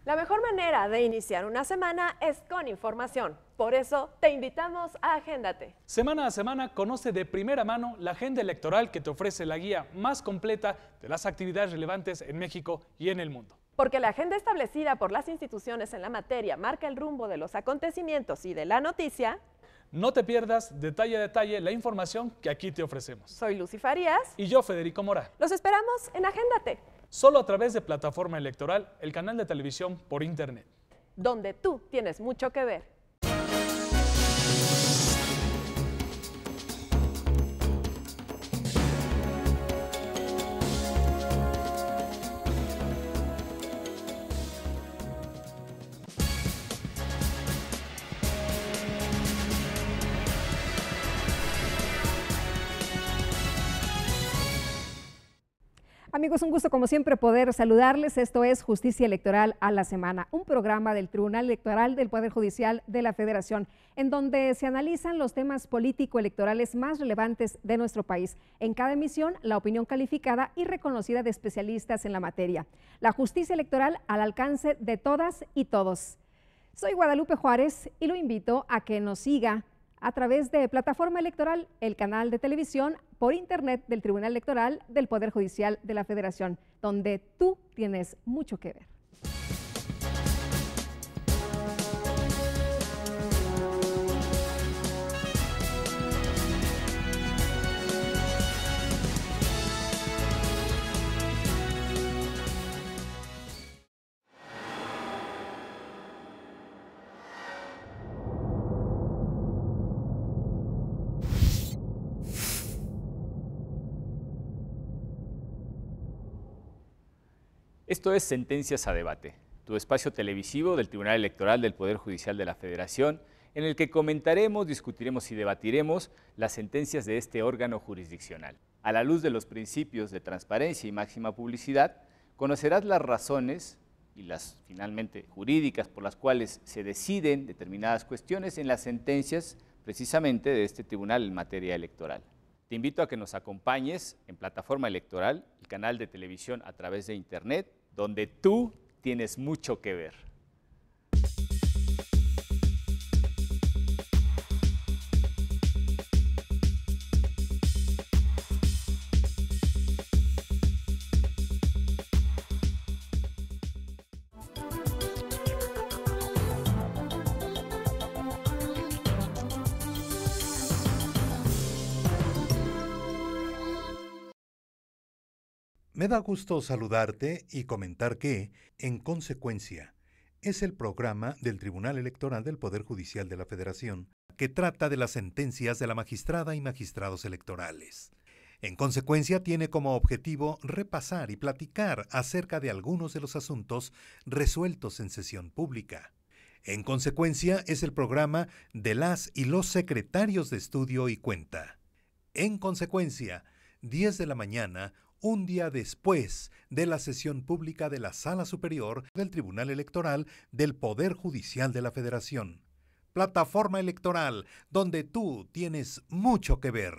La mejor manera de iniciar una semana es con información. Por eso te invitamos a Agéndate. Semana a semana conoce de primera mano la agenda electoral que te ofrece la guía más completa de las actividades relevantes en México y en el mundo. Porque la agenda establecida por las instituciones en la materia marca el rumbo de los acontecimientos y de la noticia. No te pierdas detalle a detalle la información que aquí te ofrecemos. Soy Lucy Farías. Y yo, Federico Mora. Los esperamos en Agéndate. Solo a través de Plataforma Electoral, el canal de televisión por internet. Donde tú tienes mucho que ver. Amigos, un gusto como siempre poder saludarles. Esto es Justicia Electoral a la Semana, un programa del Tribunal Electoral del Poder Judicial de la Federación, en donde se analizan los temas político-electorales más relevantes de nuestro país. En cada emisión, la opinión calificada y reconocida de especialistas en la materia. La justicia electoral al alcance de todas y todos. Soy Guadalupe Juárez y lo invito a que nos siga a través de Plataforma Electoral, el canal de televisión por internet del Tribunal Electoral del Poder Judicial de la Federación, donde tú tienes mucho que ver. Esto es Sentencias a Debate, tu espacio televisivo del Tribunal Electoral del Poder Judicial de la Federación, en el que comentaremos, discutiremos y debatiremos las sentencias de este órgano jurisdiccional. A la luz de los principios de transparencia y máxima publicidad, conocerás las razones y las finalmente jurídicas por las cuales se deciden determinadas cuestiones en las sentencias precisamente de este tribunal en materia electoral. Te invito a que nos acompañes en Plataforma Electoral, el canal de televisión a través de internet, donde tú tienes mucho que ver. Me da gusto saludarte y comentar que, en consecuencia, es el programa del Tribunal Electoral del Poder Judicial de la Federación que trata de las sentencias de la magistrada y magistrados electorales. En consecuencia, tiene como objetivo repasar y platicar acerca de algunos de los asuntos resueltos en sesión pública. En consecuencia, es el programa de las y los secretarios de estudio y cuenta. En consecuencia, 10 de la mañana, un día después de la sesión pública de la Sala Superior del Tribunal Electoral del Poder Judicial de la Federación. Plataforma Electoral, donde tú tienes mucho que ver.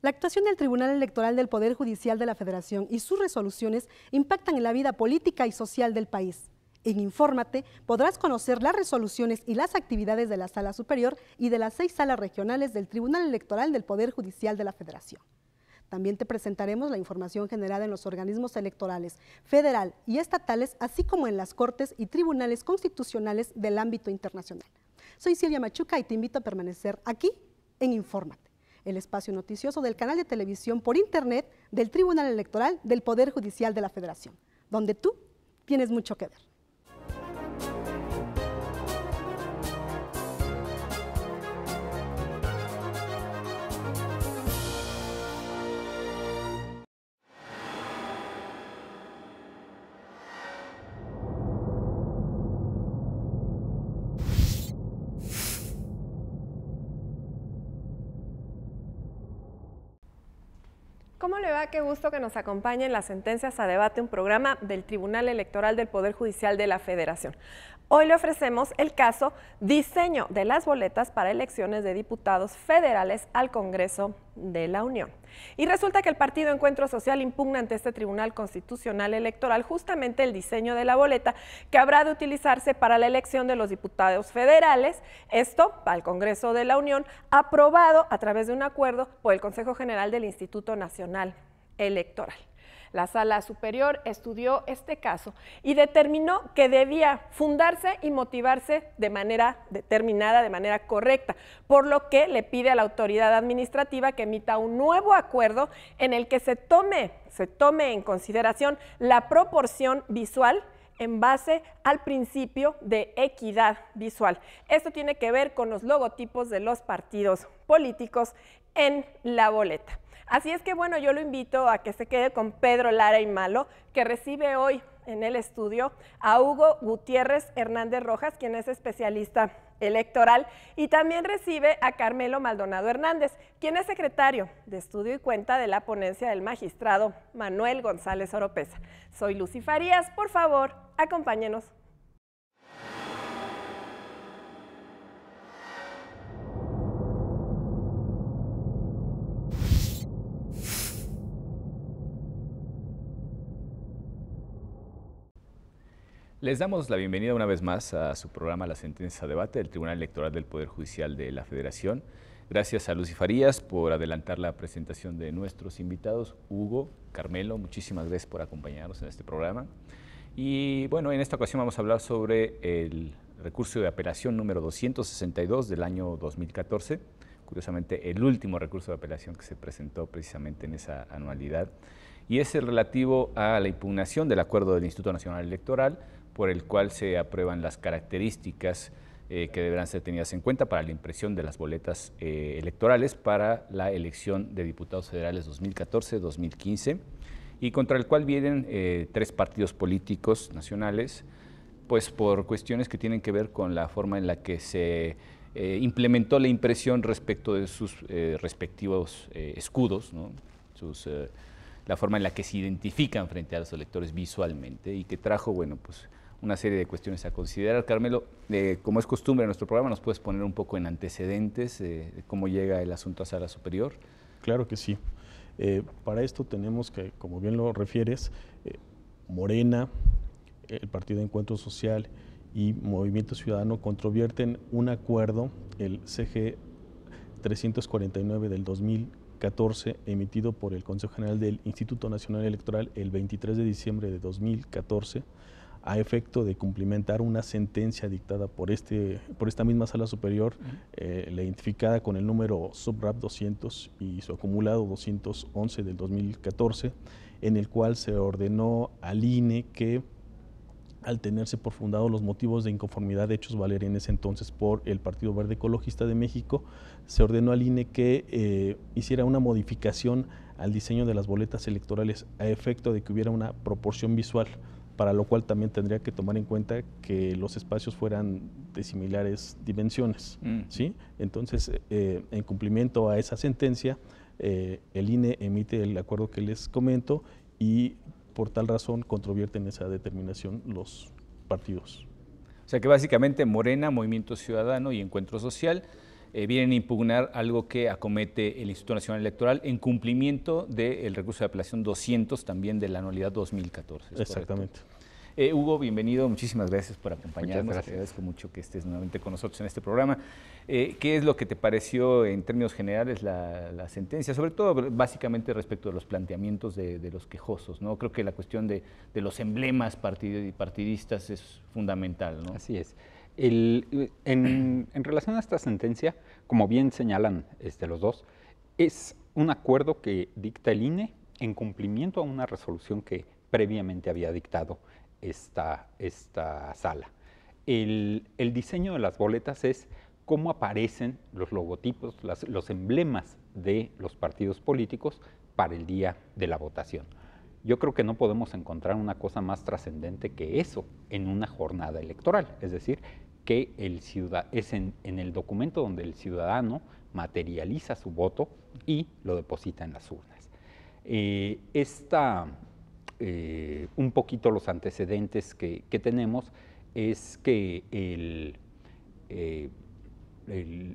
La actuación del Tribunal Electoral del Poder Judicial de la Federación y sus resoluciones impactan en la vida política y social del país. En Infórmate podrás conocer las resoluciones y las actividades de la Sala Superior y de las 6 salas regionales del Tribunal Electoral del Poder Judicial de la Federación. También te presentaremos la información generada en los organismos electorales federal y estatales, así como en las cortes y tribunales constitucionales del ámbito internacional. Soy Silvia Machuca y te invito a permanecer aquí en Infórmate, el espacio noticioso del canal de televisión por internet del Tribunal Electoral del Poder Judicial de la Federación, donde tú tienes mucho que ver. ¿Cómo le va? Qué gusto que nos acompañe en las sentencias a debate, un programa del Tribunal Electoral del Poder Judicial de la Federación. Hoy le ofrecemos el caso diseño de las boletas para elecciones de diputados federales al Congreso de la Unión. Y resulta que el Partido Encuentro Social impugna ante este Tribunal Constitucional Electoral justamente el diseño de la boleta que habrá de utilizarse para la elección de los diputados federales, esto para el Congreso de la Unión, aprobado a través de un acuerdo por el Consejo General del Instituto Nacional Electoral. La Sala Superior estudió este caso y determinó que debía fundarse y motivarse de manera determinada, de manera correcta, por lo que le pide a la autoridad administrativa que emita un nuevo acuerdo en el que se tome en consideración la proporción visual en base al principio de equidad visual. Esto tiene que ver con los logotipos de los partidos políticos en la boleta. Así es que, bueno, yo lo invito a que se quede con Pedro Lara y Malo, que recibe hoy en el estudio a Hugo Gutiérrez Hernández Rojas, quien es especialista electoral, y también recibe a Carmelo Maldonado Hernández, quien es secretario de Estudio y Cuenta de la ponencia del magistrado Manuel González Oropeza. Soy Lucy Farías, por favor, acompáñenos. Les damos la bienvenida una vez más a su programa La Sentencia a Debate del Tribunal Electoral del Poder Judicial de la Federación. Gracias a Lucy Farías por adelantar la presentación de nuestros invitados. Hugo, Carmelo, muchísimas gracias por acompañarnos en este programa. Y bueno, en esta ocasión vamos a hablar sobre el recurso de apelación número 262 del año 2014. Curiosamente, el último recurso de apelación que se presentó precisamente en esa anualidad. Y es el relativo a la impugnación del acuerdo del Instituto Nacional Electoral, por el cual se aprueban las características que deberán ser tenidas en cuenta para la impresión de las boletas electorales para la elección de diputados federales 2014-2015, y contra el cual vienen 3 partidos políticos nacionales, pues por cuestiones que tienen que ver con la forma en la que se implementó la impresión respecto de sus respectivos escudos, ¿no? La forma en la que se identifican frente a los electores visualmente, y que trajo, bueno, pues una serie de cuestiones a considerar. Carmelo, como es costumbre en nuestro programa, ¿nos puedes poner un poco en antecedentes de cómo llega el asunto a Sala Superior? Claro que sí. Para esto tenemos que, como bien lo refieres, Morena, el Partido Encuentro Social y Movimiento Ciudadano controvierten un acuerdo, el CG 349 del 2014, emitido por el Consejo General del Instituto Nacional Electoral el 23 de diciembre de 2014, a efecto de cumplimentar una sentencia dictada por esta misma Sala Superior, la identificada con el número subrap 200 y su acumulado 211 del 2014, en el cual se ordenó al INE que, al tenerse por fundado los motivos de inconformidad hechos valer en ese entonces por el Partido Verde Ecologista de México, se ordenó al INE que hiciera una modificación al diseño de las boletas electorales a efecto de que hubiera una proporción visual, para lo cual también tendría que tomar en cuenta que los espacios fueran de similares dimensiones, ¿sí? Entonces, en cumplimiento a esa sentencia, el INE emite el acuerdo que les comento, y por tal razón controvierten esa determinación los partidos. O sea que básicamente Morena, Movimiento Ciudadano y Encuentro Social vienen a impugnar algo que acomete el Instituto Nacional Electoral en cumplimiento del recurso de apelación 200 también de la anualidad 2014. Exactamente. Hugo, bienvenido, muchísimas gracias por acompañarnos. Muchas gracias. Te agradezco mucho que estés nuevamente con nosotros en este programa. ¿Qué es lo que te pareció en términos generales la sentencia? Sobre todo, básicamente, respecto de los planteamientos de los quejosos, ¿no? Creo que la cuestión de los emblemas partidistas es fundamental, ¿no? Así es. En relación a esta sentencia, como bien señalan los dos, es un acuerdo que dicta el INE en cumplimiento a una resolución que previamente había dictado esta sala. El diseño de las boletas es cómo aparecen los logotipos, los emblemas de los partidos políticos para el día de la votación. Yo creo que no podemos encontrar una cosa más trascendente que eso en una jornada electoral, es decir, que es en el documento donde el ciudadano materializa su voto y lo deposita en las urnas. Un poquito los antecedentes que tenemos es que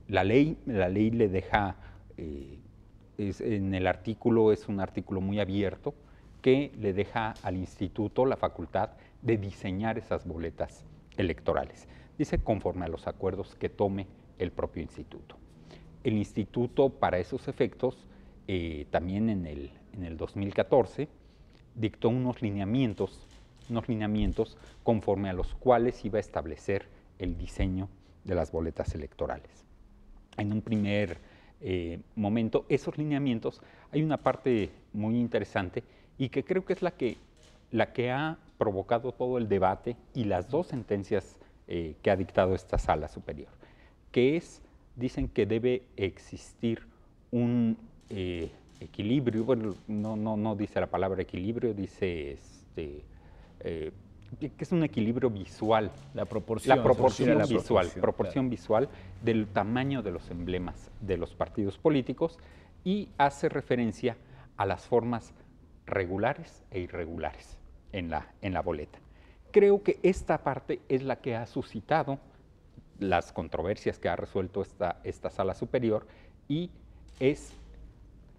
la ley le deja, en el artículo, es un artículo muy abierto, que le deja al instituto la facultad de diseñar esas boletas electorales. Dice conforme a los acuerdos que tome el propio instituto. El instituto, para esos efectos, también en el 2014, dictó unos lineamientos conforme a los cuales iba a establecer el diseño de las boletas electorales. En un primer momento, esos lineamientos, hay una parte muy interesante y que creo que es la que ha provocado todo el debate y las dos sentencias que ha dictado esta sala superior, que dicen que debe existir un equilibrio, bueno, no dice la palabra equilibrio, dice que es un equilibrio visual. La proporción visual del tamaño de los emblemas de los partidos políticos y hace referencia a las formas regulares e irregulares en la boleta. Creo que esta parte es la que ha suscitado las controversias que ha resuelto esta sala superior y es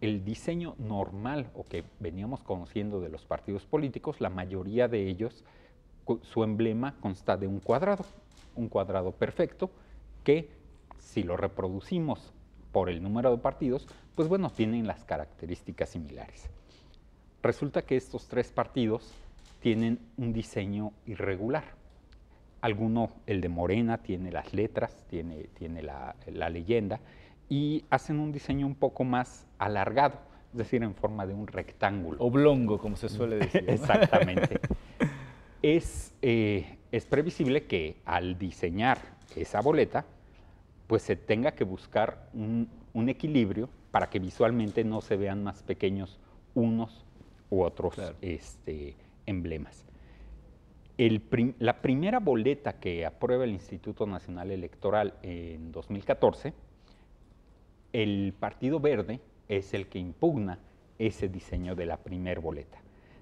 el diseño normal o que veníamos conociendo de los partidos políticos. La mayoría de ellos, su emblema consta de un cuadrado perfecto que si lo reproducimos por el número de partidos, pues bueno, tienen las características similares. Resulta que estos tres partidos tienen un diseño irregular. El de Morena tiene las letras, tiene la leyenda y hacen un diseño un poco más alargado, es decir, en forma de un rectángulo. Oblongo, como se suele decir, ¿no? Exactamente. Es previsible que al diseñar esa boleta, pues se tenga que buscar un equilibrio para que visualmente no se vean más pequeños unos u otros emblemas. La primera boleta que aprueba el Instituto Nacional Electoral en 2014, el Partido Verde es el que impugna ese diseño de la primera boleta,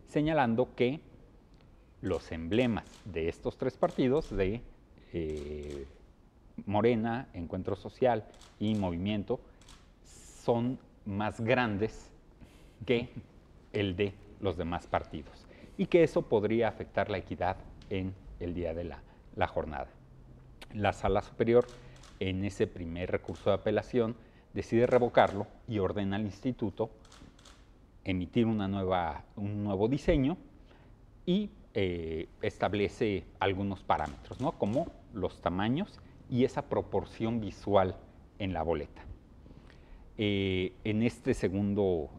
señalando que los emblemas de estos tres partidos, de Morena, Encuentro Social y Movimiento, son más grandes que el de los demás partidos y que eso podría afectar la equidad en el día de la jornada. La Sala Superior, en ese primer recurso de apelación, decide revocarlo y ordena al instituto emitir un nuevo diseño y establece algunos parámetros, ¿no? Como los tamaños y esa proporción visual en la boleta. En este segundo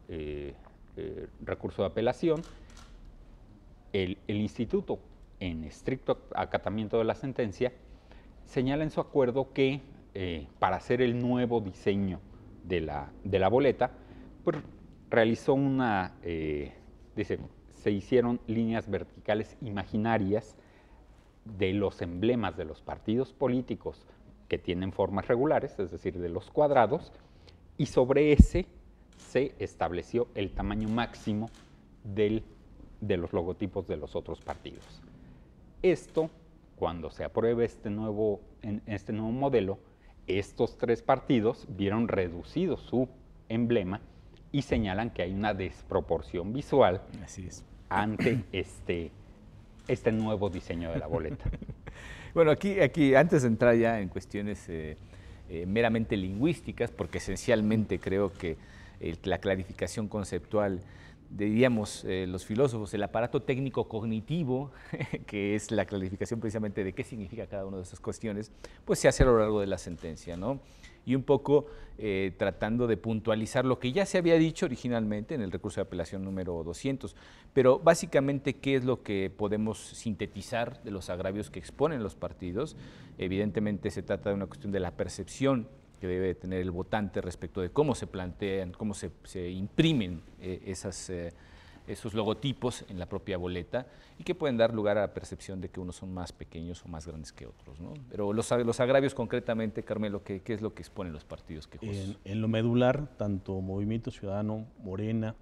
recurso de apelación, el instituto, en estricto acatamiento de la sentencia, señala en su acuerdo que para hacer el nuevo diseño de la boleta, pues realizó dice, se hicieron líneas verticales imaginarias de los emblemas de los partidos políticos que tienen formas regulares, es decir, de los cuadrados, y sobre ese se estableció el tamaño máximo de los logotipos de los otros partidos. Esto, cuando se apruebe este nuevo modelo, estos tres partidos vieron reducido su emblema y señalan que hay una desproporción visual. Así es. Ante este nuevo diseño de la boleta. Bueno, aquí antes de entrar ya en cuestiones meramente lingüísticas, porque esencialmente creo que la clarificación conceptual, diríamos los filósofos, el aparato técnico cognitivo, que es la clarificación precisamente de qué significa cada una de esas cuestiones, pues se hace a lo largo de la sentencia, ¿no? Y un poco tratando de puntualizar lo que ya se había dicho originalmente en el recurso de apelación número 200, pero básicamente qué es lo que podemos sintetizar de los agravios que exponen los partidos. Evidentemente se trata de una cuestión de la percepción que debe tener el votante respecto de cómo se plantean, cómo se imprimen esos logotipos en la propia boleta y que pueden dar lugar a la percepción de que unos son más pequeños o más grandes que otros, ¿no? Pero los agravios concretamente, Carmelo, ¿qué es lo que exponen los partidos quejosos? En lo medular, tanto Movimiento Ciudadano, Morena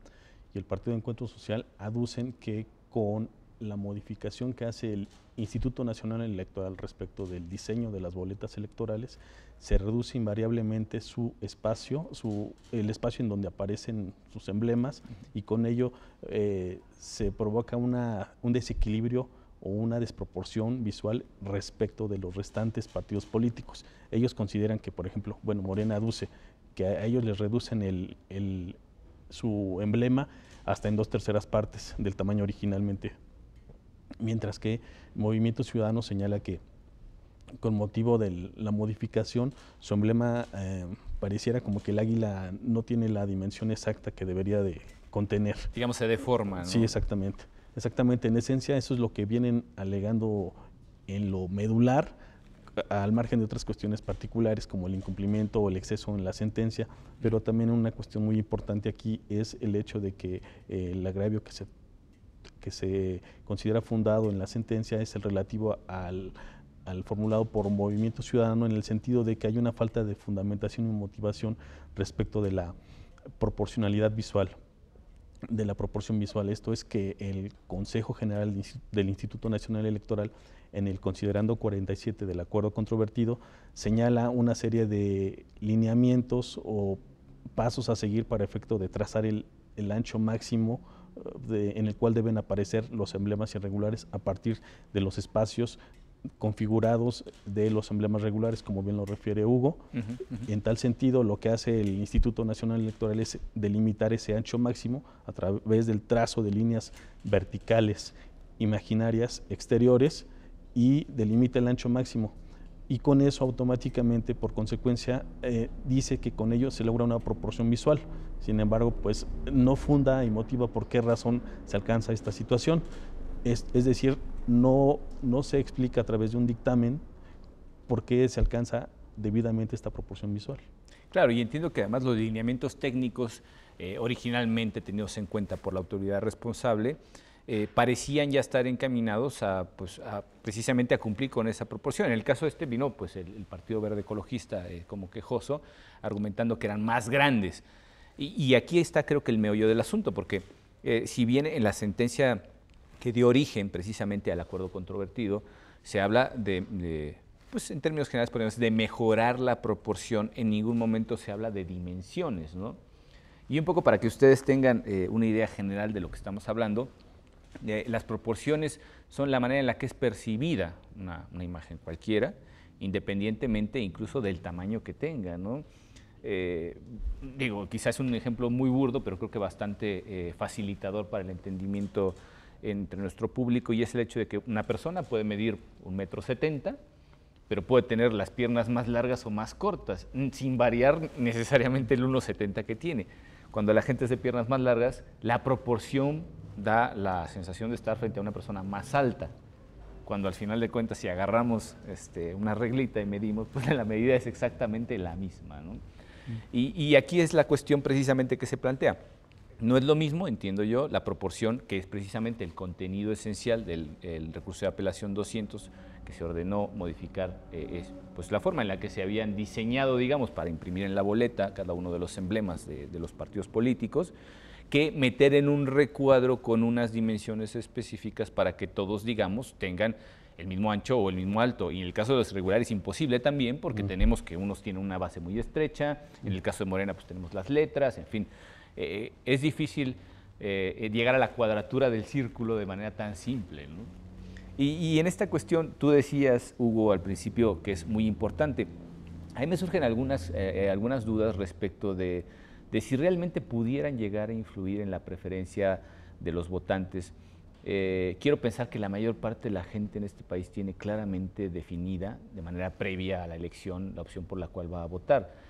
y el Partido de Encuentro Social aducen que con la modificación que hace el Instituto Nacional Electoral respecto del diseño de las boletas electorales, se reduce invariablemente su espacio, el espacio en donde aparecen sus emblemas, y con ello se provoca un desequilibrio o una desproporción visual respecto de los restantes partidos políticos. Ellos consideran que, por ejemplo, bueno, Morena aduce que a ellos les reducen su emblema hasta en 2/3 partes del tamaño originalmente, mientras que Movimiento Ciudadano señala que con motivo de la modificación su emblema pareciera como que el águila no tiene la dimensión exacta que debería de contener. Digamos, se deforma, ¿no? Sí, exactamente. Exactamente, en esencia eso es lo que vienen alegando en lo medular, al margen de otras cuestiones particulares como el incumplimiento o el exceso en la sentencia, pero también una cuestión muy importante aquí es el hecho de que el agravio que se considera fundado en la sentencia es el relativo al formulado por Movimiento Ciudadano, en el sentido de que hay una falta de fundamentación y motivación respecto de la proporcionalidad visual, de la proporción visual. Esto es que el Consejo General del Instituto Nacional Electoral, en el considerando 47 del acuerdo controvertido, señala una serie de lineamientos o pasos a seguir para efecto de trazar el ancho máximo en el cual deben aparecer los emblemas irregulares a partir de los espacios configurados de los emblemas regulares, como bien lo refiere Hugo. Y en tal sentido, lo que hace el Instituto Nacional Electoral es delimitar ese ancho máximo a través del trazo de líneas verticales imaginarias exteriores, y delimita el ancho máximo. Y con eso automáticamente, por consecuencia, dice que con ello se logra una proporción visual. Sin embargo, pues no funda y motiva por qué razón se alcanza esta situación. Es decir, no se explica a través de un dictamen por qué se alcanza debidamente esta proporción visual. Claro, y entiendo que además los lineamientos técnicos originalmente tenidos en cuenta por la autoridad responsable parecían ya estar encaminados precisamente a cumplir con esa proporción. En el caso vino pues el Partido Verde Ecologista como quejoso, argumentando que eran más grandes. Y aquí está, creo que el meollo del asunto, porque si bien en la sentencia que dio origen precisamente al acuerdo controvertido, se habla pues en términos generales podemos decir, de mejorar la proporción, en ningún momento se habla de dimensiones, ¿no? Y un poco para que ustedes tengan una idea general de lo que estamos hablando, las proporciones son la manera en la que es percibida una imagen cualquiera, independientemente incluso del tamaño que tenga, ¿no? Quizás es un ejemplo muy burdo, pero creo que bastante facilitador para el entendimiento entre nuestro público, y es el hecho de que una persona puede medir 1,70 m, pero puede tener las piernas más largas o más cortas, sin variar necesariamente el 1,70 m que tiene. Cuando la gente es de piernas más largas, la proporción da la sensación de estar frente a una persona más alta. Cuando al final de cuentas, si agarramos una reglita y medimos, pues la medida es exactamente la misma, ¿no? Y aquí es la cuestión precisamente que se plantea. No es lo mismo, entiendo yo, la proporción, que es precisamente el contenido esencial del recurso de apelación 200, que se ordenó modificar pues la forma en la que se habían diseñado, digamos, para imprimir en la boleta cada uno de los emblemas de los partidos políticos, que meter en un recuadro con unas dimensiones específicas para que todos, digamos, tengan el mismo ancho o el mismo alto. Y en el caso de los irregulares es imposible también, porque tenemos que unos tienen una base muy estrecha, en el caso de Morena pues tenemos las letras, en fin. Es difícil llegar a la cuadratura del círculo de manera tan simple, ¿no? Y en esta cuestión, tú decías, Hugo, al principio, que es muy importante. A mí me surgen algunas dudas respecto de si realmente pudieran llegar a influir en la preferencia de los votantes. Quiero pensar que la mayor parte de la gente en este país tiene claramente definida, de manera previa a la elección, la opción por la cual va a votar.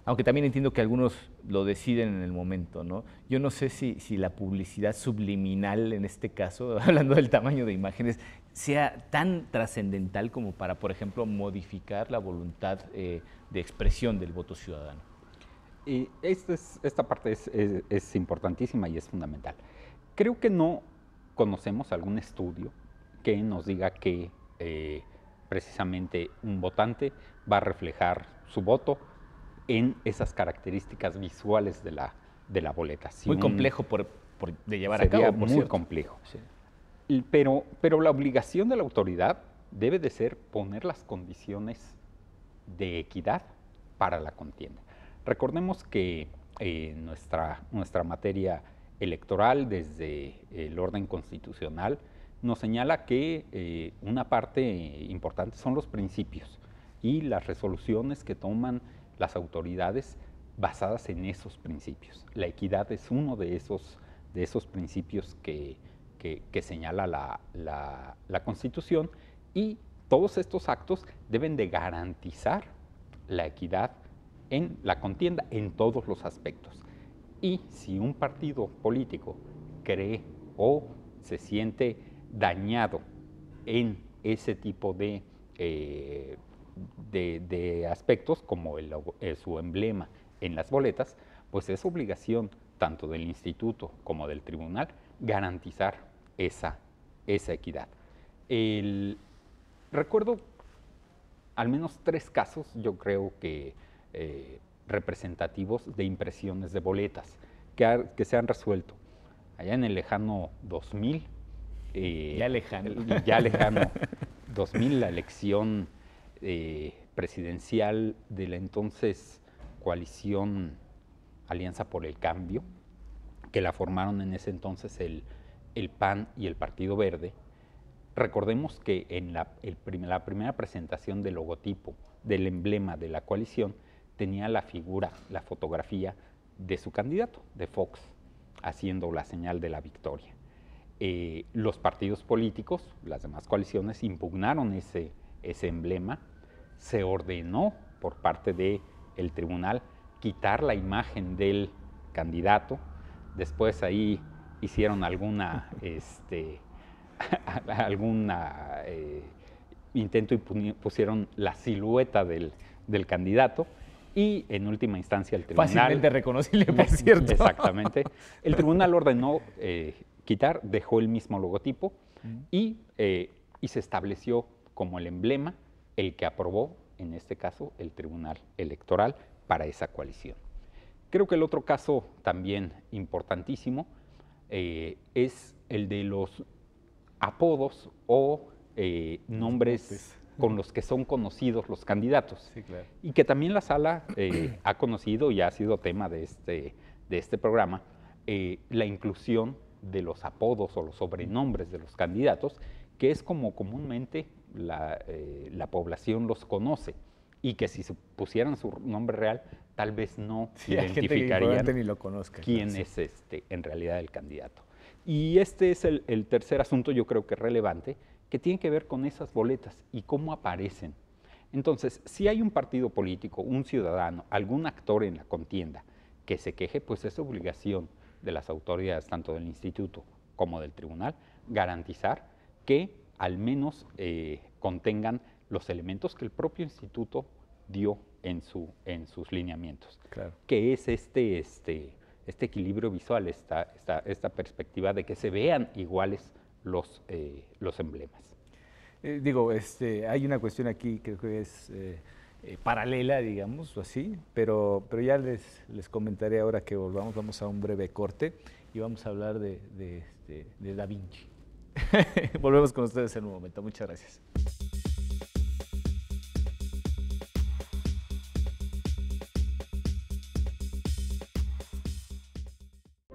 Aunque también entiendo que algunos lo deciden en el momento, ¿no? Yo no sé si la publicidad subliminal, en este caso, hablando del tamaño de imágenes, sea tan trascendental como para, por ejemplo, modificar la voluntad de expresión del voto ciudadano. Esta parte es importantísima y es fundamental. Creo que no conocemos algún estudio que nos diga que precisamente un votante va a reflejar su voto en esas características visuales de la boleta. Muy complejo por de llevar a cabo. Sería muy complejo. Sí. Pero la obligación de la autoridad debe de ser poner las condiciones de equidad para la contienda. Recordemos que nuestra materia electoral desde el orden constitucional nos señala que una parte importante son los principios y las resoluciones que toman las autoridades basadas en esos principios. La equidad es uno de esos principios que señala la Constitución, y todos estos actos deben de garantizar la equidad en la contienda en todos los aspectos. Y si un partido político cree o se siente dañado en ese tipo de aspectos, como su emblema en las boletas, pues es obligación tanto del instituto como del tribunal garantizar esa equidad. Recuerdo al menos 3 casos, yo creo que representativos de impresiones de boletas que se han resuelto. Allá en el lejano 2000, ya lejano 2000, la elección presidencial de la entonces coalición Alianza por el Cambio, que la formaron en ese entonces el PAN y el Partido Verde. Recordemos que en la primera presentación del logotipo, del emblema de la coalición, tenía la fotografía de su candidato, de Fox, haciendo la señal de la victoria. Los partidos políticos, las demás coaliciones, impugnaron ese emblema. Se ordenó por parte del tribunal quitar la imagen del candidato. Después ahí hicieron algún intento y pusieron la silueta del candidato, y en última instancia el tribunal... Fácilmente reconocible, por cierto. Exactamente. El tribunal ordenó quitar, dejó el mismo logotipo y se estableció como el emblema el que aprobó, en este caso, el Tribunal Electoral para esa coalición. Creo que el otro caso también importantísimo es el de los apodos o nombres con los que son conocidos los candidatos. Sí, claro. Y que también la sala ha conocido y ha sido tema de este programa, la inclusión de los apodos o los sobrenombres de los candidatos, que es como comúnmente la población los conoce, y que si se pusieran su nombre real, tal vez no identificarían ni lo conozca, quién es en realidad el candidato. Y este es el tercer asunto, yo creo que relevante, que tiene que ver con esas boletas y cómo aparecen. Entonces, si hay un partido político, un ciudadano, algún actor en la contienda que se queje, pues es obligación de las autoridades, tanto del instituto como del tribunal, garantizar que al menos contengan los elementos que el propio instituto dio en sus lineamientos. Claro. Que es este equilibrio visual, esta perspectiva de que se vean iguales los emblemas. Hay una cuestión aquí, creo que es paralela, digamos, o así, pero ya les comentaré ahora que volvamos. Vamos a un breve corte y vamos a hablar de Da Vinci. Volvemos con ustedes en un momento. Muchas gracias.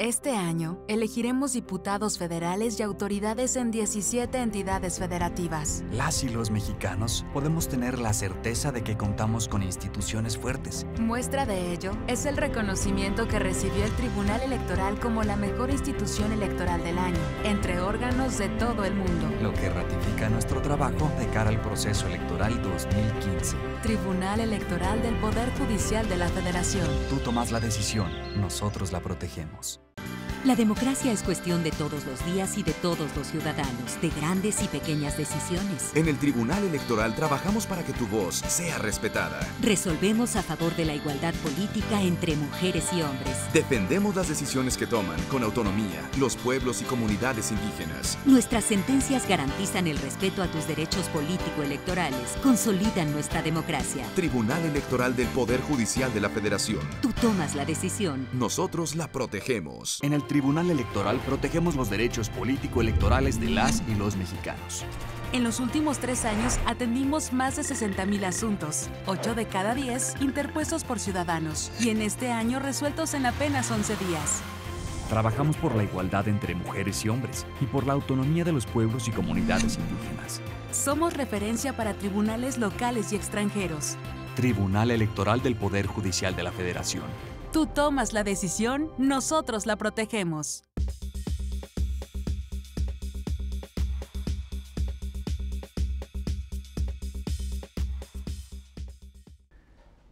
Este año, elegiremos diputados federales y autoridades en 17 entidades federativas. Las y los mexicanos podemos tener la certeza de que contamos con instituciones fuertes. Muestra de ello es el reconocimiento que recibió el Tribunal Electoral como la mejor institución electoral del año, entre órganos de todo el mundo. Lo que ratifica nuestro trabajo de cara al proceso electoral 2015. Tribunal Electoral del Poder Judicial de la Federación. Tú tomas la decisión, nosotros la protegemos. La democracia es cuestión de todos los días y de todos los ciudadanos, de grandes y pequeñas decisiones. En el Tribunal Electoral trabajamos para que tu voz sea respetada. Resolvemos a favor de la igualdad política entre mujeres y hombres. Defendemos las decisiones que toman con autonomía los pueblos y comunidades indígenas. Nuestras sentencias garantizan el respeto a tus derechos político-electorales, consolidan nuestra democracia. Tribunal Electoral del Poder Judicial de la Federación. Tú tomas la decisión. Nosotros la protegemos. En el Tribunal Electoral protegemos los derechos político-electorales de las y los mexicanos. En los últimos 3 años atendimos más de 60,000 asuntos, 8 de cada 10 interpuestos por ciudadanos, y en este año resueltos en apenas 11 días. Trabajamos por la igualdad entre mujeres y hombres y por la autonomía de los pueblos y comunidades indígenas. Somos referencia para tribunales locales y extranjeros. Tribunal Electoral del Poder Judicial de la Federación. Tú tomas la decisión, nosotros la protegemos.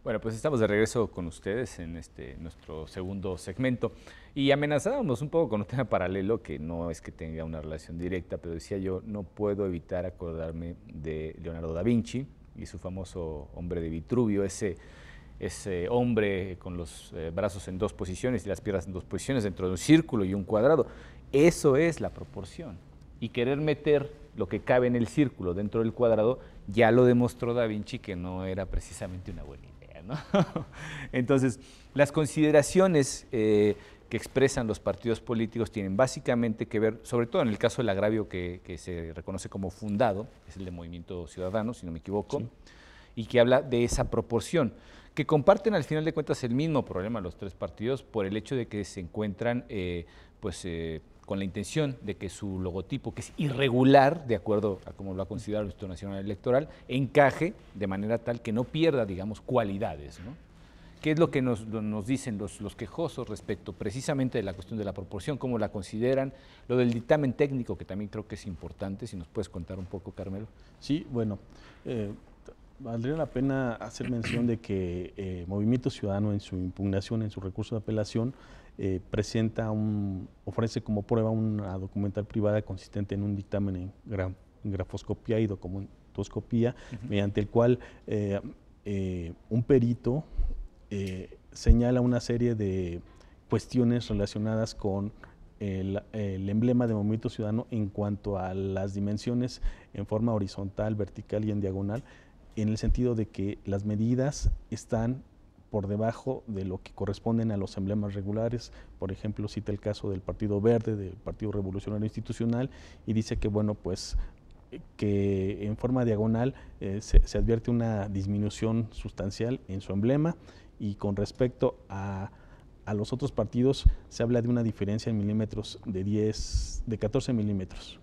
Bueno, pues estamos de regreso con ustedes en nuestro segundo segmento y amenazábamos un poco con un tema paralelo que no es que tenga una relación directa, pero decía yo, no puedo evitar acordarme de Leonardo da Vinci y su famoso hombre de Vitruvio, ese hombre con los brazos en 2 posiciones y las piernas en 2 posiciones dentro de un círculo y un cuadrado. Eso es la proporción. Y querer meter lo que cabe en el círculo dentro del cuadrado, ya lo demostró Da Vinci que no era precisamente una buena idea, ¿no? Entonces, las consideraciones que expresan los partidos políticos tienen básicamente que ver, sobre todo en el caso del agravio que se reconoce como fundado, es el de Movimiento Ciudadano, si no me equivoco, sí, y que habla de esa proporción, que comparten al final de cuentas el mismo problema los 3 partidos por el hecho de que se encuentran con la intención de que su logotipo, que es irregular, de acuerdo a como lo ha considerado el Instituto Nacional Electoral, encaje de manera tal que no pierda, digamos, cualidades, ¿no? ¿Qué es lo que nos dicen los quejosos respecto precisamente de la cuestión de la proporción, cómo la consideran, lo del dictamen técnico, que también creo que es importante, si nos puedes contar un poco, Carmelo? Sí, bueno, valdría la pena hacer mención de que Movimiento Ciudadano en su impugnación, en su recurso de apelación, ofrece como prueba una documental privada consistente en un dictamen en grafoscopía y documentoscopía, mediante el cual un perito señala una serie de cuestiones relacionadas con el emblema de Movimiento Ciudadano en cuanto a las dimensiones en forma horizontal, vertical y en diagonal, en el sentido de que las medidas están por debajo de lo que corresponden a los emblemas regulares. Por ejemplo, cita el caso del Partido Verde, del Partido Revolucionario Institucional, y dice que, bueno, pues que en forma diagonal se advierte una disminución sustancial en su emblema, y con respecto a los otros partidos se habla de una diferencia en milímetros de 14 milímetros,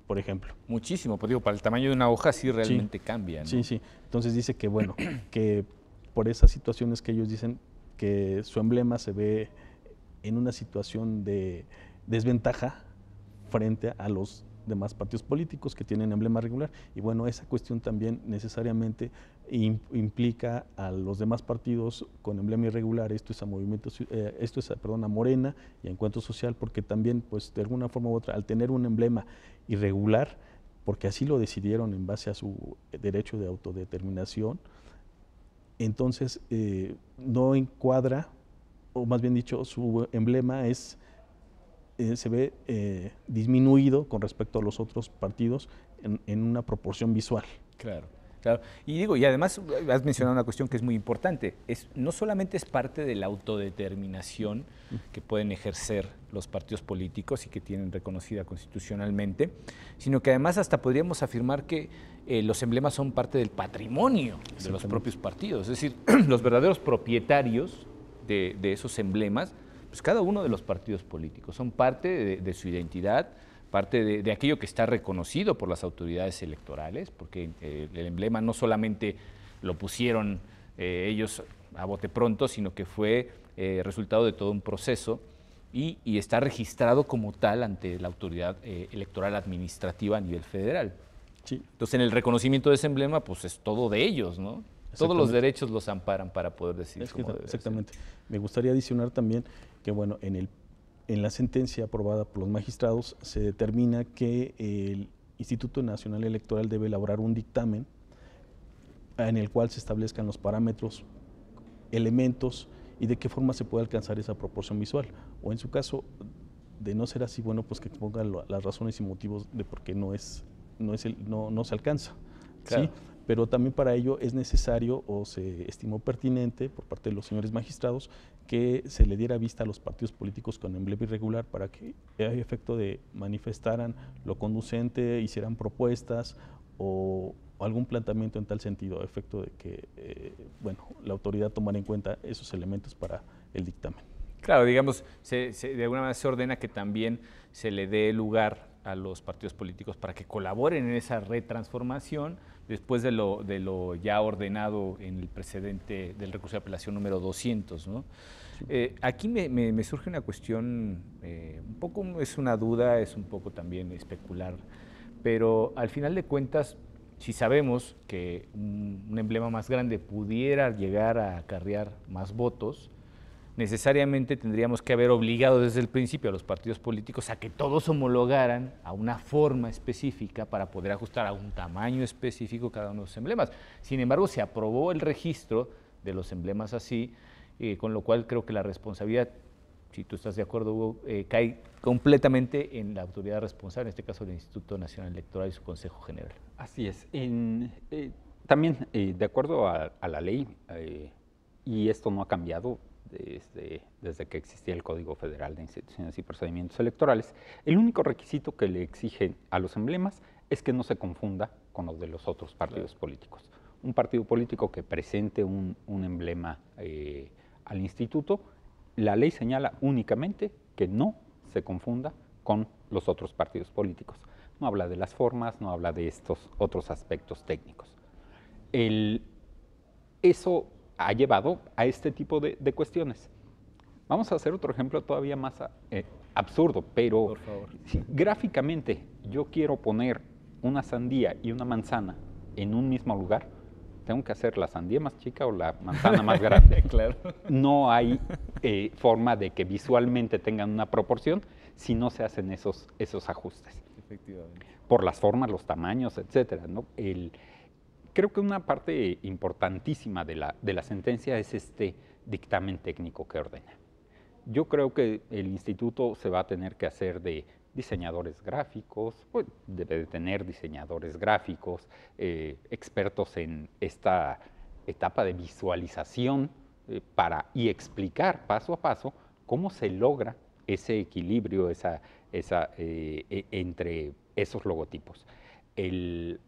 por ejemplo. Muchísimo, pues digo, para el tamaño de una hoja sí realmente cambia, ¿no? Sí, sí. Entonces dice que, bueno, que por esas situaciones que ellos dicen que su emblema se ve en una situación de desventaja frente a los demás partidos políticos que tienen emblema regular, y bueno, esa cuestión también necesariamente implica a los demás partidos con emblema irregular, esto es a Morena y a Encuentro Social, porque también, pues, de alguna forma u otra, al tener un emblema irregular, porque así lo decidieron en base a su derecho de autodeterminación, entonces no encuadra, o más bien dicho, su emblema se ve disminuido con respecto a los otros partidos en una proporción visual. Claro, claro. Y además has mencionado una cuestión que es muy importante, no solamente es parte de la autodeterminación que pueden ejercer los partidos políticos y que tienen reconocida constitucionalmente, sino que además hasta podríamos afirmar que los emblemas son parte del patrimonio de los propios partidos, es decir, los verdaderos propietarios de esos emblemas, pues cada uno de los partidos políticos son parte de su identidad, parte de aquello que está reconocido por las autoridades electorales, porque el emblema no solamente lo pusieron ellos a bote pronto, sino que fue resultado de todo un proceso y está registrado como tal ante la autoridad electoral administrativa a nivel federal. Sí. Entonces, en el reconocimiento de ese emblema, pues es todo de ellos, ¿no? Todos los derechos los amparan para poder decidir cómo debe ser. Exactamente. Me gustaría adicionar también que, bueno, en la sentencia aprobada por los magistrados se determina que el Instituto Nacional Electoral debe elaborar un dictamen en el cual se establezcan los parámetros, elementos y de qué forma se puede alcanzar esa proporción visual. O en su caso, de no ser así, bueno, pues que expongan las razones y motivos de por qué no se alcanza. Claro. ¿Sí? pero también para ello es necesario o se estimó pertinente por parte de los señores magistrados que se le diera vista a los partidos políticos con emblema irregular para que a efecto de manifestaran lo conducente, hicieran propuestas o algún planteamiento en tal sentido, a efecto de que la autoridad tomara en cuenta esos elementos para el dictamen. Claro, digamos, de alguna manera se ordena que también se le dé lugar a los partidos políticos para que colaboren en esa retransformación después de lo ya ordenado en el precedente del recurso de apelación número 200, ¿no? Aquí me surge una cuestión, un poco es una duda, es un poco también especular, pero al final de cuentas, si sabemos que un emblema más grande pudiera llegar a acarrear más votos, necesariamente tendríamos que haber obligado desde el principio a los partidos políticos a que todos homologaran a una forma específica para poder ajustar a un tamaño específico cada uno de los emblemas. Sin embargo, se aprobó el registro de los emblemas así, con lo cual creo que la responsabilidad, si tú estás de acuerdo, Hugo, cae completamente en la autoridad responsable, en este caso el Instituto Nacional Electoral y su Consejo General. Así es. También, de acuerdo a la ley, y esto no ha cambiado desde que existía el Código Federal de Instituciones y Procedimientos Electorales, el único requisito que le exigen a los emblemas es que no se confunda con los de los otros partidos políticos. Un partido político que presente un emblema al instituto, la ley señala únicamente que no se confunda con los otros partidos políticos. No habla de las formas, no habla de estos otros aspectos técnicos. Eso ha llevado a este tipo de cuestiones. Vamos a hacer otro ejemplo todavía más absurdo, pero si gráficamente yo quiero poner una sandía y una manzana en un mismo lugar, tengo que hacer la sandía más chica o la manzana más grande. Claro. No hay forma de que visualmente tengan una proporción si no se hacen esos ajustes. Efectivamente. Por las formas, los tamaños, etcétera, ¿no? Creo que una parte importantísima de la sentencia es este dictamen técnico que ordena. Yo creo que el instituto se va a tener que hacer de diseñadores gráficos, pues debe de tener diseñadores gráficos, expertos en esta etapa de visualización y explicar paso a paso cómo se logra ese equilibrio entre esos logotipos.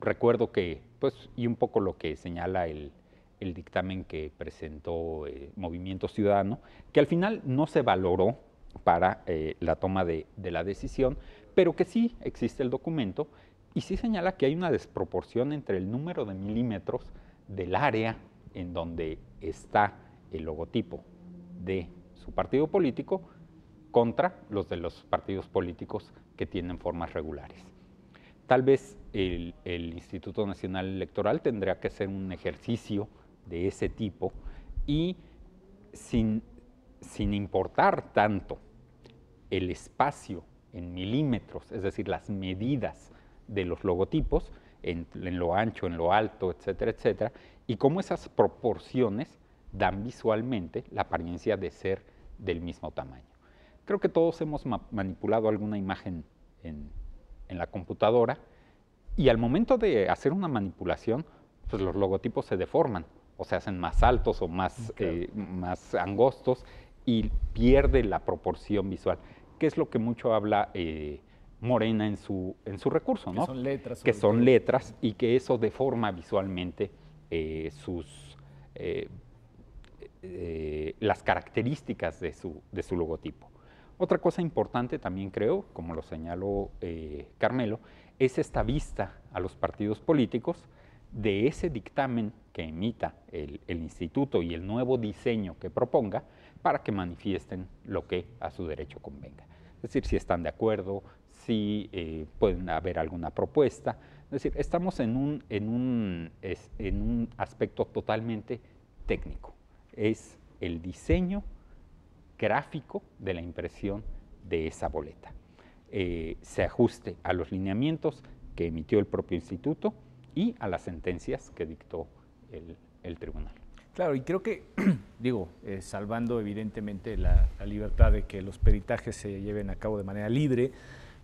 Recuerdo que, pues, y un poco lo que señala el dictamen que presentó Movimiento Ciudadano, que al final no se valoró para la toma de la decisión, pero que sí existe el documento y sí señala que hay una desproporción entre el número de milímetros del área en donde está el logotipo de su partido político contra los de los partidos políticos que tienen formas regulares. Tal vez el Instituto Nacional Electoral tendría que hacer un ejercicio de ese tipo y sin importar tanto el espacio en milímetros, es decir, las medidas de los logotipos en lo ancho, en lo alto, etcétera, etcétera, y cómo esas proporciones dan visualmente la apariencia de ser del mismo tamaño. Creo que todos hemos manipulado alguna imagen en la computadora y al momento de hacer una manipulación, pues los logotipos se deforman o se hacen más altos o más angostos y pierde la proporción visual, que es lo que mucho habla Morena en su recurso, ¿no? Que son letras. Que son letras y que eso deforma visualmente las características de su logotipo. Otra cosa importante también creo, como lo señaló Carmelo, es esta vista a los partidos políticos de ese dictamen que emita el instituto y el nuevo diseño que proponga para que manifiesten lo que a su derecho convenga. Es decir, si están de acuerdo, si pueden haber alguna propuesta. Es decir, estamos en un aspecto totalmente técnico. Es el diseño gráfico de la impresión de esa boleta. Se ajuste a los lineamientos que emitió el propio instituto y a las sentencias que dictó el tribunal. Claro, y creo que, salvando evidentemente la libertad de que los peritajes se lleven a cabo de manera libre,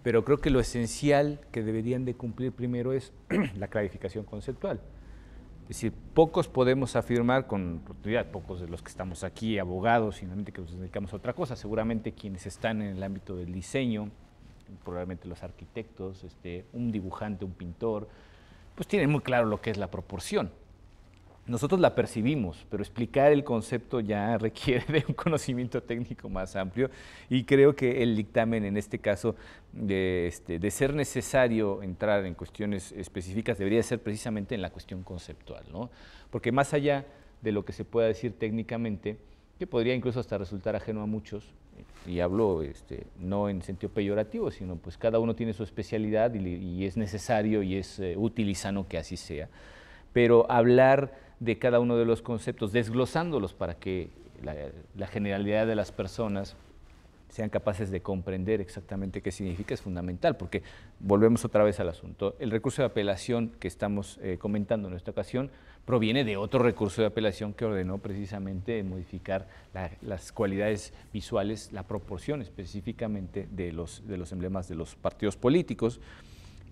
pero creo que lo esencial que deberían de cumplir primero es la clarificación conceptual. Es decir, pocos podemos afirmar con rotundidad, pocos de los que estamos aquí, abogados, finalmente que nos dedicamos a otra cosa, seguramente quienes están en el ámbito del diseño, probablemente los arquitectos, un dibujante, un pintor, pues tienen muy claro lo que es la proporción. Nosotros la percibimos, pero explicar el concepto ya requiere de un conocimiento técnico más amplio y creo que el dictamen en este caso, de ser necesario entrar en cuestiones específicas, debería ser precisamente en la cuestión conceptual, ¿no? Porque más allá de lo que se pueda decir técnicamente, que podría incluso hasta resultar ajeno a muchos, y hablo no en sentido peyorativo, sino pues cada uno tiene su especialidad y es necesario y es útil y sano que así sea, pero hablar de cada uno de los conceptos, desglosándolos para que la generalidad de las personas sean capaces de comprender exactamente qué significa, es fundamental, porque volvemos otra vez al asunto. El recurso de apelación que estamos comentando en esta ocasión proviene de otro recurso de apelación que ordenó precisamente modificar las cualidades visuales, la proporción específicamente de los emblemas de los partidos políticos.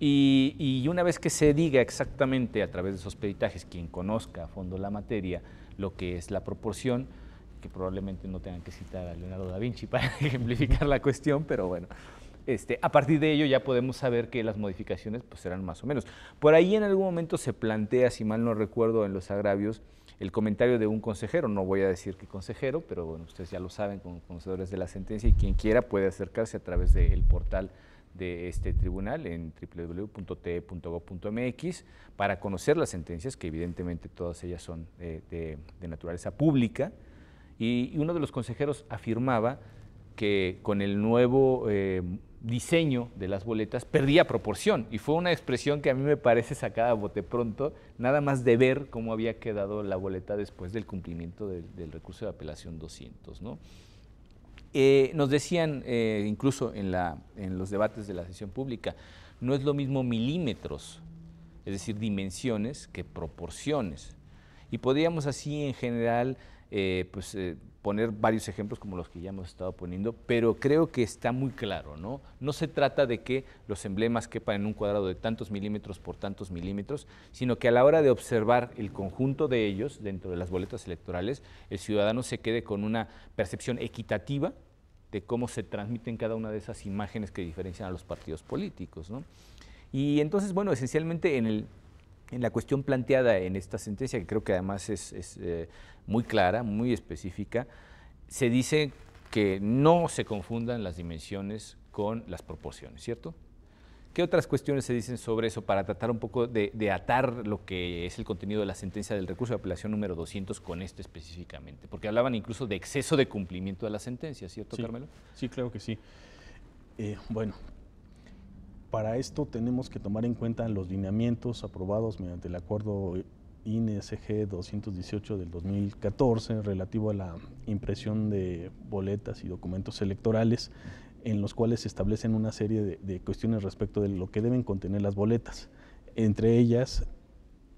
Y una vez que se diga exactamente a través de esos peritajes, quien conozca a fondo la materia, lo que es la proporción, que probablemente no tengan que citar a Leonardo da Vinci para ejemplificar la cuestión, pero bueno, a partir de ello ya podemos saber que las modificaciones pues serán más o menos. Por ahí en algún momento se plantea, si mal no recuerdo, en los agravios, el comentario de un consejero, no voy a decir qué consejero, pero bueno, ustedes ya lo saben como conocedores de la sentencia y quien quiera puede acercarse a través del portal de este tribunal en www.te.gov.mx para conocer las sentencias, que evidentemente todas ellas son de naturaleza pública, y uno de los consejeros afirmaba que con el nuevo diseño de las boletas perdía proporción, y fue una expresión que a mí me parece sacada a bote pronto, nada más de ver cómo había quedado la boleta después del cumplimiento del recurso de apelación 200, ¿no? Nos decían, incluso en los debates de la sesión pública, no es lo mismo milímetros, es decir, dimensiones, que proporciones. Y podríamos así en general poner varios ejemplos como los que ya hemos estado poniendo, pero creo que está muy claro, ¿no? No se trata de que los emblemas quepan en un cuadrado de tantos milímetros por tantos milímetros, sino que a la hora de observar el conjunto de ellos dentro de las boletas electorales, el ciudadano se quede con una percepción equitativa de cómo se transmiten cada una de esas imágenes que diferencian a los partidos políticos, ¿no? Y entonces, bueno, esencialmente en la cuestión planteada en esta sentencia, que creo que además es muy clara, muy específica, se dice que no se confundan las dimensiones con las proporciones, ¿cierto? ¿Qué otras cuestiones se dicen sobre eso para tratar un poco de atar lo que es el contenido de la sentencia del recurso de apelación número 200 con este específicamente? Porque hablaban incluso de exceso de cumplimiento de la sentencia, ¿cierto, sí, Carmelo? Sí, claro que sí. Bueno, para esto tenemos que tomar en cuenta los lineamientos aprobados mediante el acuerdo INE-SG 218 del 2014 relativo a la impresión de boletas y documentos electorales, en los cuales se establecen una serie de cuestiones respecto de lo que deben contener las boletas. Entre ellas,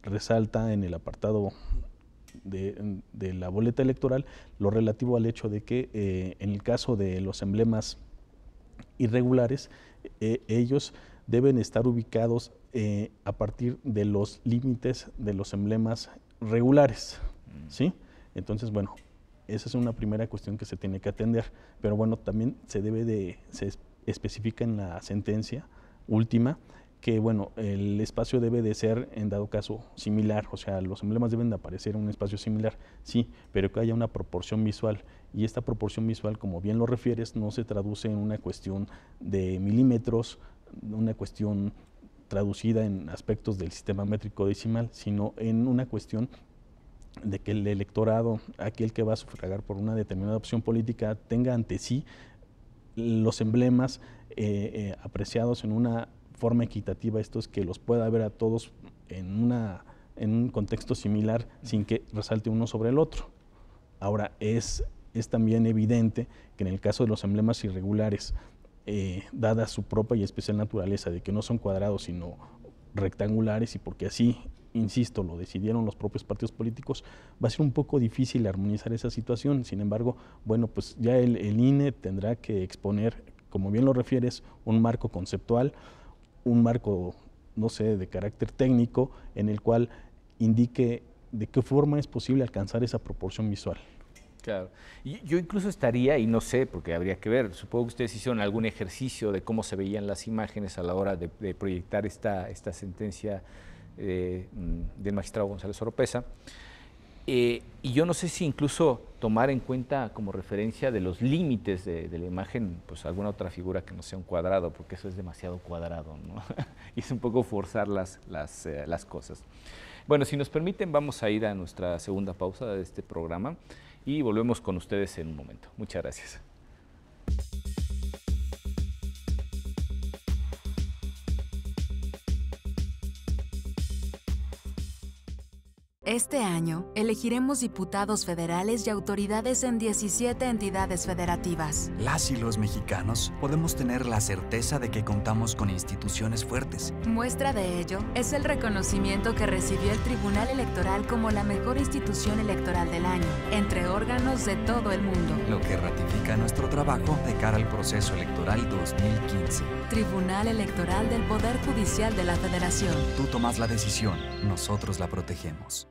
resalta en el apartado de la boleta electoral lo relativo al hecho de que en el caso de los emblemas irregulares, ellos deben estar ubicados a partir de los límites de los emblemas regulares, ¿sí? Entonces, bueno, esa es una primera cuestión que se tiene que atender, pero bueno, también se especifica en la sentencia última que, bueno, el espacio debe de ser, en dado caso, similar, o sea, los emblemas deben de aparecer en un espacio similar, sí, pero que haya una proporción visual, y esta proporción visual, como bien lo refieres, no se traduce en una cuestión de milímetros, una cuestión traducida en aspectos del sistema métrico decimal, sino en una cuestión de que el electorado, aquel que va a sufragar por una determinada opción política, tenga ante sí los emblemas apreciados en una forma equitativa, esto es que los pueda ver a todos en un contexto similar sin que resalte uno sobre el otro. Ahora, es también evidente que en el caso de los emblemas irregulares, dada su propia y especial naturaleza de que no son cuadrados sino rectangulares, y porque así, insisto, lo decidieron los propios partidos políticos, va a ser un poco difícil armonizar esa situación. Sin embargo, bueno, pues ya el INE tendrá que exponer, como bien lo refieres, un marco conceptual, un marco, no sé, de carácter técnico, en el cual indique de qué forma es posible alcanzar esa proporción visual. Claro. Y yo incluso estaría, y no sé, porque habría que ver, supongo que ustedes hicieron algún ejercicio de cómo se veían las imágenes a la hora de proyectar esta sentencia del magistrado González Oropeza. Y yo no sé si incluso tomar en cuenta como referencia de los límites de la imagen, pues alguna otra figura que no sea un cuadrado, porque eso es demasiado cuadrado, ¿no? Y es un poco forzar las cosas. Bueno, si nos permiten, vamos a ir a nuestra segunda pausa de este programa y volvemos con ustedes en un momento. Muchas gracias. Este año, elegiremos diputados federales y autoridades en 17 entidades federativas. Las y los mexicanos podemos tener la certeza de que contamos con instituciones fuertes. Muestra de ello es el reconocimiento que recibió el Tribunal Electoral como la mejor institución electoral del año, entre órganos de todo el mundo. Lo que ratifica nuestro trabajo de cara al proceso electoral 2015. Tribunal Electoral del Poder Judicial de la Federación. Tú tomas la decisión, nosotros la protegemos.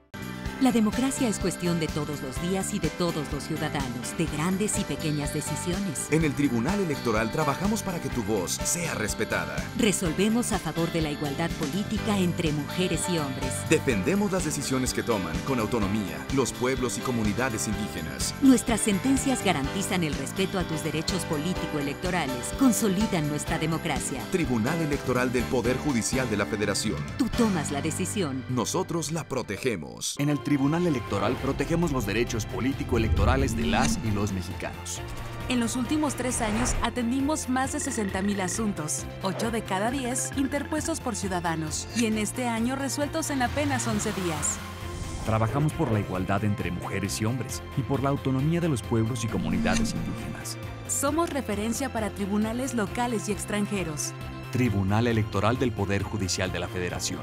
La democracia es cuestión de todos los días y de todos los ciudadanos, de grandes y pequeñas decisiones. En el Tribunal Electoral trabajamos para que tu voz sea respetada. Resolvemos a favor de la igualdad política entre mujeres y hombres. Defendemos las decisiones que toman con autonomía los pueblos y comunidades indígenas. Nuestras sentencias garantizan el respeto a tus derechos político-electorales, consolidan nuestra democracia. Tribunal Electoral del Poder Judicial de la Federación. Tú tomas la decisión. Nosotros la protegemos. En el Tribunal Electoral protegemos los derechos político-electorales de las y los mexicanos. En los últimos 3 años atendimos más de 60,000 asuntos, 8 de cada 10 interpuestos por ciudadanos, y en este año resueltos en apenas 11 días. Trabajamos por la igualdad entre mujeres y hombres y por la autonomía de los pueblos y comunidades indígenas. Somos referencia para tribunales locales y extranjeros. Tribunal Electoral del Poder Judicial de la Federación.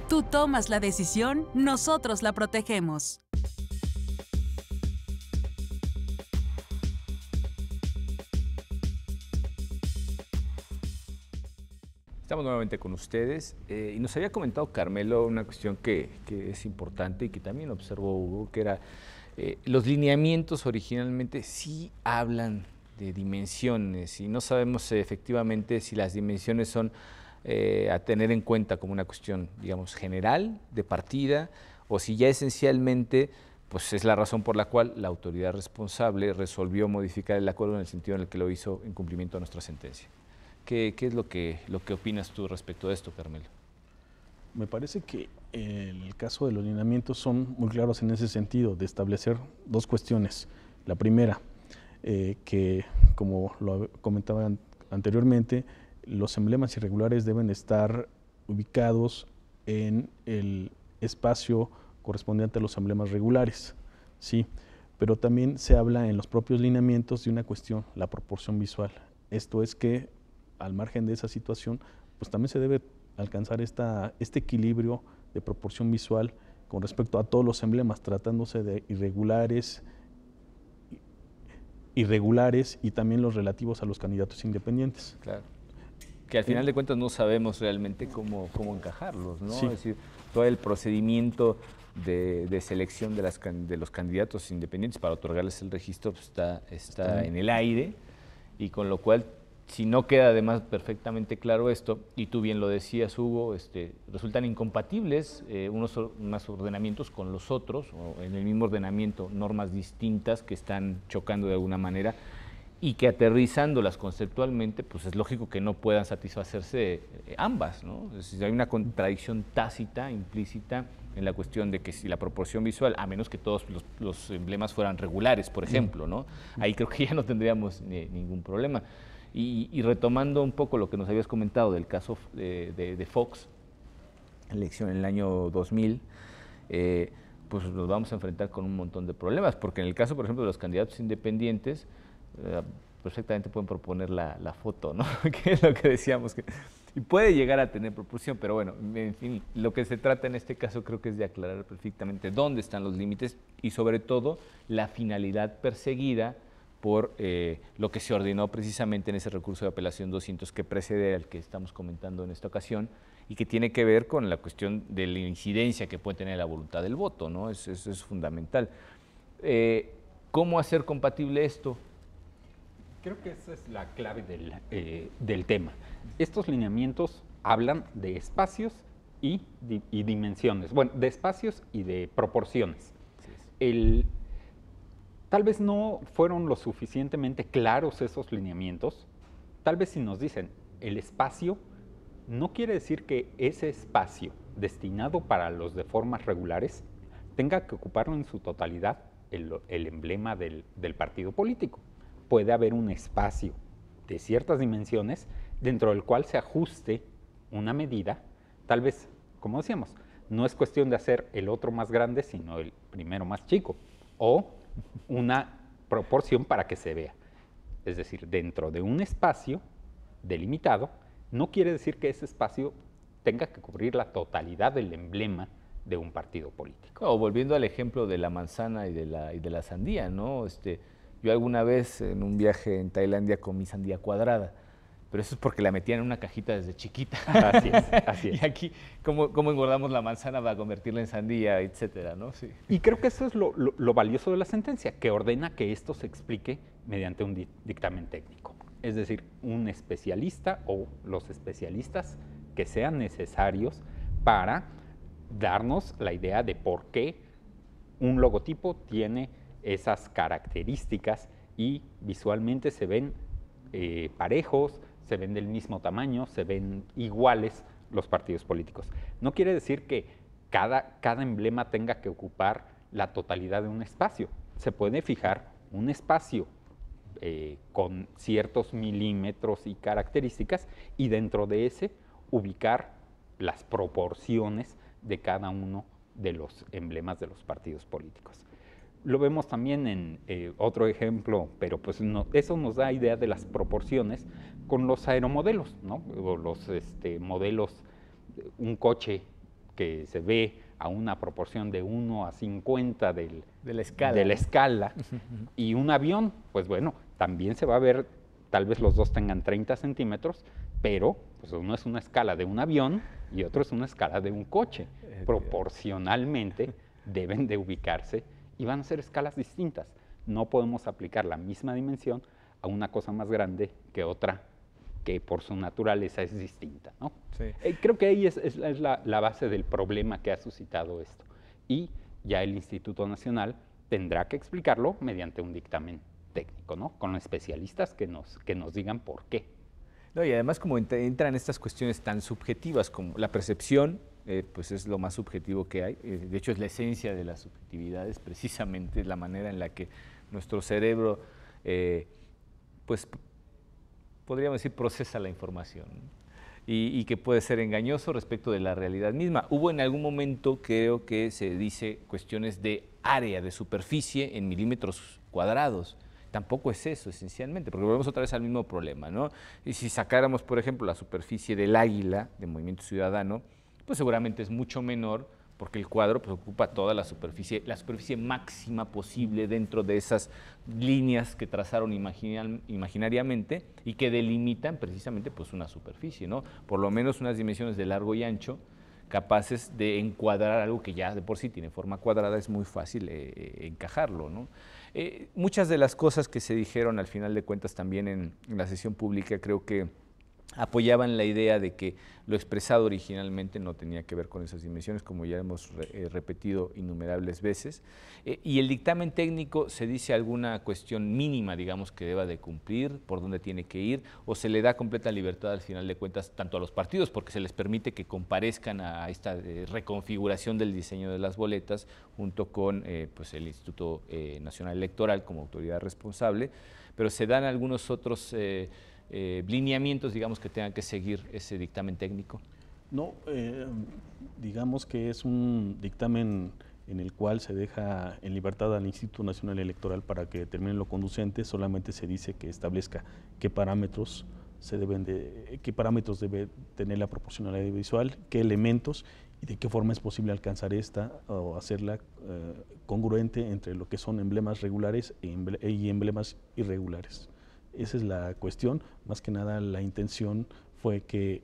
Tú tomas la decisión, nosotros la protegemos. Estamos nuevamente con ustedes y nos había comentado Carmelo una cuestión que es importante y que también observó Hugo, que era los lineamientos originalmente sí hablan de dimensiones y no sabemos efectivamente si las dimensiones son a tener en cuenta como una cuestión, digamos, general, de partida, o si ya esencialmente pues es la razón por la cual la autoridad responsable resolvió modificar el acuerdo en el sentido en el que lo hizo en cumplimiento a nuestra sentencia. ¿Qué es lo que opinas tú respecto de esto, Carmelo? Me parece que el caso de los lineamientos son muy claros en ese sentido, de establecer dos cuestiones. La primera, que como lo comentaba anteriormente, los emblemas irregulares deben estar ubicados en el espacio correspondiente a los emblemas regulares, ¿sí? Pero también se habla en los propios lineamientos de una cuestión, la proporción visual. Esto es que, al margen de esa situación, pues también se debe alcanzar este equilibrio de proporción visual con respecto a todos los emblemas, tratándose de irregulares y también los relativos a los candidatos independientes. Claro. Que al final de cuentas no sabemos realmente cómo encajarlos, ¿no? Sí. Es decir, todo el procedimiento de selección de los candidatos independientes para otorgarles el registro pues, está en el aire, y con lo cual, si no queda además perfectamente claro esto, y tú bien lo decías, Hugo, resultan incompatibles unos ordenamientos con los otros, o en el mismo ordenamiento normas distintas que están chocando de alguna manera, y que aterrizándolas conceptualmente, pues es lógico que no puedan satisfacerse ambas, ¿no? Es decir, hay una contradicción tácita, implícita, en la cuestión de que si la proporción visual, a menos que todos los emblemas fueran regulares, por ejemplo, ¿no? Ahí creo que ya no tendríamos ningún problema. Y retomando un poco lo que nos habías comentado del caso de Fox, elección en el año 2000, pues nos vamos a enfrentar con un montón de problemas, porque en el caso, por ejemplo, de los candidatos independientes, perfectamente pueden proponer la foto, ¿no? Que es lo que decíamos, y puede llegar a tener proporción, pero bueno, en fin, lo que se trata en este caso creo que es de aclarar perfectamente dónde están los límites y sobre todo la finalidad perseguida por lo que se ordenó precisamente en ese recurso de apelación 200 que precede al que estamos comentando en esta ocasión y que tiene que ver con la cuestión de la incidencia que puede tener la voluntad del voto, ¿no? Eso es fundamental. ¿Cómo hacer compatible esto? Creo que esa es la clave del tema. Estos lineamientos hablan de espacios y dimensiones, bueno, de espacios y de proporciones. Tal vez no fueron lo suficientemente claros esos lineamientos. Tal vez si nos dicen el espacio, no quiere decir que ese espacio destinado para los de formas regulares tenga que ocuparlo en su totalidad el emblema del partido político. Puede haber un espacio de ciertas dimensiones dentro del cual se ajuste una medida, tal vez, como decíamos, no es cuestión de hacer el otro más grande, sino el primero más chico, o una proporción para que se vea. Es decir, dentro de un espacio delimitado, no quiere decir que ese espacio tenga que cubrir la totalidad del emblema de un partido político. O volviendo al ejemplo de la manzana y de la sandía, ¿no? Yo alguna vez en un viaje en Tailandia comí sandía cuadrada, pero eso es porque la metían en una cajita desde chiquita. Así es, así es. Y aquí, ¿cómo engordamos la manzana para convertirla en sandía, etcétera, ¿no? Sí. Y creo que eso es lo valioso de la sentencia, que ordena que esto se explique mediante un dictamen técnico. Es decir, un especialista o los especialistas que sean necesarios para darnos la idea de por qué un logotipo tiene esas características y visualmente se ven parejos, se ven del mismo tamaño, se ven iguales los partidos políticos. No quiere decir que cada emblema tenga que ocupar la totalidad de un espacio. Se puede fijar un espacio con ciertos milímetros y características y dentro de ese ubicar las proporciones de cada uno de los emblemas de los partidos políticos. Lo vemos también en otro ejemplo, pero pues eso nos da idea de las proporciones con los aeromodelos, ¿no? O los modelos, un coche que se ve a una proporción de 1 a 50 de la escala y un avión, pues bueno, también se va a ver, tal vez los dos tengan 30 centímetros, pero pues uno es una escala de un avión y otro es una escala de un coche. Proporcionalmente deben de ubicarse y van a ser escalas distintas. No podemos aplicar la misma dimensión a una cosa más grande que otra que por su naturaleza es distinta, ¿no? Sí. Creo que ahí es la base del problema que ha suscitado esto. Y ya el Instituto Nacional tendrá que explicarlo mediante un dictamen técnico, ¿no? Con especialistas que nos digan por qué. No, y además como entran estas cuestiones tan subjetivas como la percepción, pues es lo más subjetivo que hay. De hecho, es la esencia de la subjetividad, es precisamente la manera en la que nuestro cerebro, pues podríamos decir, procesa la información, ¿no? Y que puede ser engañoso respecto de la realidad misma. Hubo en algún momento, creo que se dice, cuestiones de área, de superficie en milímetros cuadrados. Tampoco es eso, esencialmente, porque volvemos otra vez al mismo problema, ¿no? Y si sacáramos, por ejemplo, la superficie del Águila, de Movimiento Ciudadano, pues seguramente es mucho menor, porque el cuadro pues, ocupa toda la superficie máxima posible dentro de esas líneas que trazaron imaginariamente y que delimitan precisamente pues, una superficie, ¿no? Por lo menos unas dimensiones de largo y ancho capaces de encuadrar algo que ya de por sí tiene forma cuadrada, es muy fácil encajarlo, ¿no? Muchas de las cosas que se dijeron al final de cuentas también en la sesión pública creo que apoyaban la idea de que lo expresado originalmente no tenía que ver con esas dimensiones, como ya hemos repetido innumerables veces, y el dictamen técnico se dice alguna cuestión mínima, digamos, que deba de cumplir, por dónde tiene que ir, o se le da completa libertad al final de cuentas tanto a los partidos, porque se les permite que comparezcan a esta reconfiguración del diseño de las boletas, junto con pues el Instituto Nacional Electoral como autoridad responsable, pero se dan algunos otros lineamientos, digamos, que tengan que seguir ese dictamen técnico. No, digamos que es un dictamen en el cual se deja en libertad al Instituto Nacional Electoral para que determine lo conducente. Solamente se dice que establezca qué parámetros debe tener la proporcionalidad visual, qué elementos, y de qué forma es posible alcanzar esta o hacerla congruente entre lo que son emblemas regulares y emblemas irregulares. Esa es la cuestión. Más que nada la intención fue que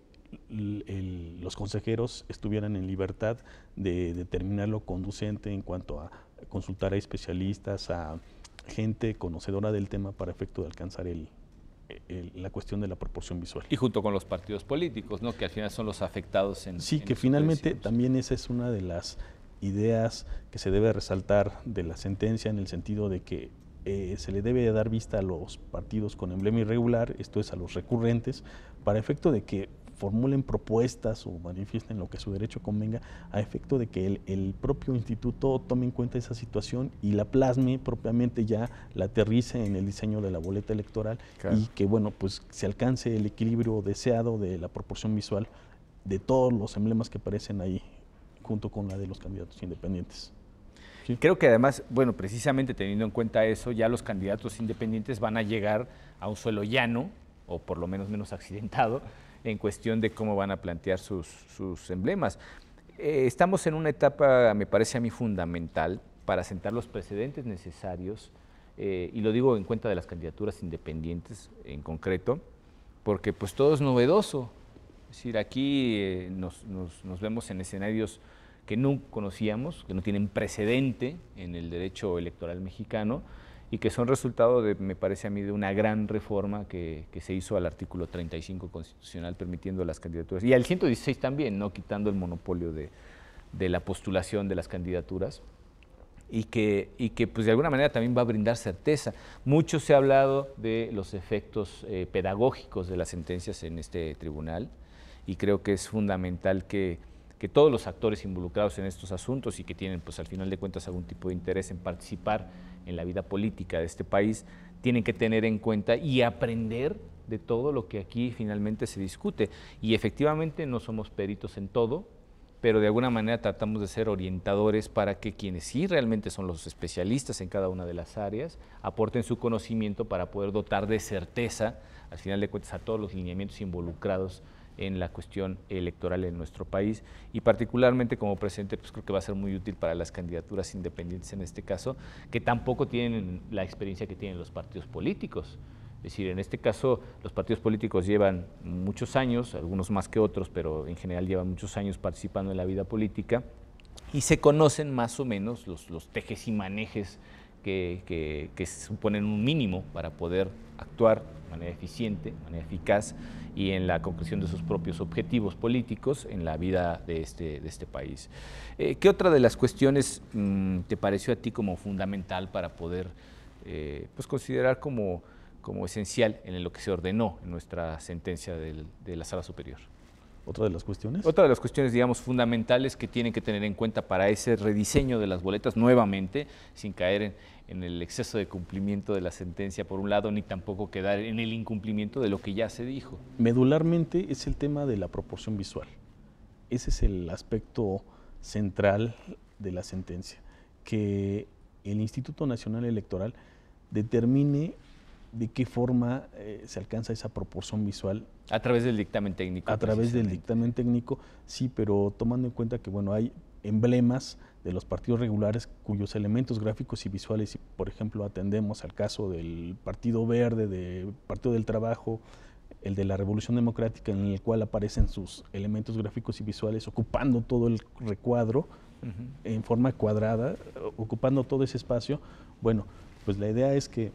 los consejeros estuvieran en libertad de determinar lo conducente en cuanto a consultar a especialistas, a gente conocedora del tema para efecto de alcanzar la cuestión de la proporción visual. Y junto con los partidos políticos, ¿no? Que al final son los afectados en... Sí, que finalmente también esa es una de las ideas que se debe resaltar de la sentencia, en el sentido de que se le debe dar vista a los partidos con emblema irregular, esto es a los recurrentes, para efecto de que formulen propuestas o manifiesten lo que su derecho convenga, a efecto de que el propio instituto tome en cuenta esa situación y la plasme propiamente, ya la aterrice en el diseño de la boleta electoral, claro, y que bueno, pues se alcance el equilibrio deseado de la proporción visual de todos los emblemas que aparecen ahí, junto con la de los candidatos independientes. ¿Sí? Creo que además, bueno, precisamente teniendo en cuenta eso, ya los candidatos independientes van a llegar a un suelo llano, o por lo menos accidentado, en cuestión de cómo van a plantear sus emblemas. Estamos en una etapa, me parece a mí, fundamental para sentar los precedentes necesarios, y lo digo en cuenta de las candidaturas independientes en concreto, porque pues todo es novedoso. Es decir, aquí nos vemos en escenarios que no conocíamos, que no tienen precedente en el derecho electoral mexicano, y que son resultado, me parece a mí, de una gran reforma que se hizo al artículo 35 constitucional, permitiendo las candidaturas, y al 116 también, ¿no? Quitando el monopolio de la postulación de las candidaturas, y que pues de alguna manera también va a brindar certeza. Mucho se ha hablado de los efectos pedagógicos de las sentencias en este tribunal, y creo que es fundamental que todos los actores involucrados en estos asuntos y que tienen, pues al final de cuentas, algún tipo de interés en participar en la vida política de este país, tienen que tener en cuenta y aprender de todo lo que aquí finalmente se discute. Y efectivamente no somos peritos en todo, pero de alguna manera tratamos de ser orientadores para que quienes sí realmente son los especialistas en cada una de las áreas aporten su conocimiento para poder dotar de certeza, al final de cuentas, a todos los lineamientos involucrados en la cuestión electoral en nuestro país, y particularmente como presidente, pues creo que va a ser muy útil para las candidaturas independientes en este caso, que tampoco tienen la experiencia que tienen los partidos políticos. Es decir, en este caso los partidos políticos llevan muchos años, algunos más que otros, pero en general llevan muchos años participando en la vida política, y se conocen más o menos los tejes y manejes que suponen un mínimo para poder actuar de manera eficiente, de manera eficaz, y en la concreción de sus propios objetivos políticos en la vida de este país. ¿Qué otra de las cuestiones te pareció a ti como fundamental para poder pues considerar como esencial en lo que se ordenó en nuestra sentencia de la Sala Superior? ¿Otra de las cuestiones? Otra de las cuestiones, digamos, fundamentales que tienen que tener en cuenta para ese rediseño de las boletas, nuevamente, sin caer en el exceso de cumplimiento de la sentencia por un lado, ni tampoco quedar en el incumplimiento de lo que ya se dijo. Medularmente es el tema de la proporción visual. Ese es el aspecto central de la sentencia, que el Instituto Nacional Electoral determine de qué forma se alcanza esa proporción visual. A través del dictamen técnico. A través del dictamen técnico, sí, pero tomando en cuenta que bueno, hay emblemas de los partidos regulares cuyos elementos gráficos y visuales, si por ejemplo atendemos al caso del Partido Verde, del Partido del Trabajo, el de la Revolución Democrática, en el cual aparecen sus elementos gráficos y visuales ocupando todo el recuadro, en forma cuadrada, ocupando todo ese espacio. Bueno, pues la idea es que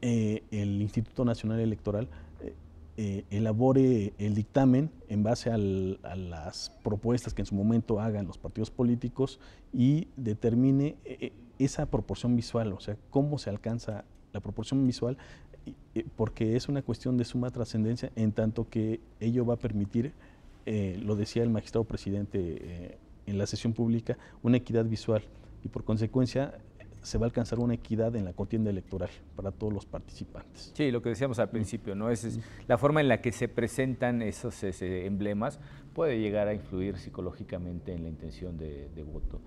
el Instituto Nacional Electoral elabore el dictamen en base a las propuestas que en su momento hagan los partidos políticos y determine esa proporción visual, o sea, cómo se alcanza la proporción visual, porque es una cuestión de suma trascendencia, en tanto que ello va a permitir, lo decía el magistrado presidente en la sesión pública, una equidad visual, y por consecuencia se va a alcanzar una equidad en la contienda electoral para todos los participantes. Sí, lo que decíamos al principio, ¿no? Es la forma en la que se presentan esos emblemas puede llegar a influir psicológicamente en la intención de voto.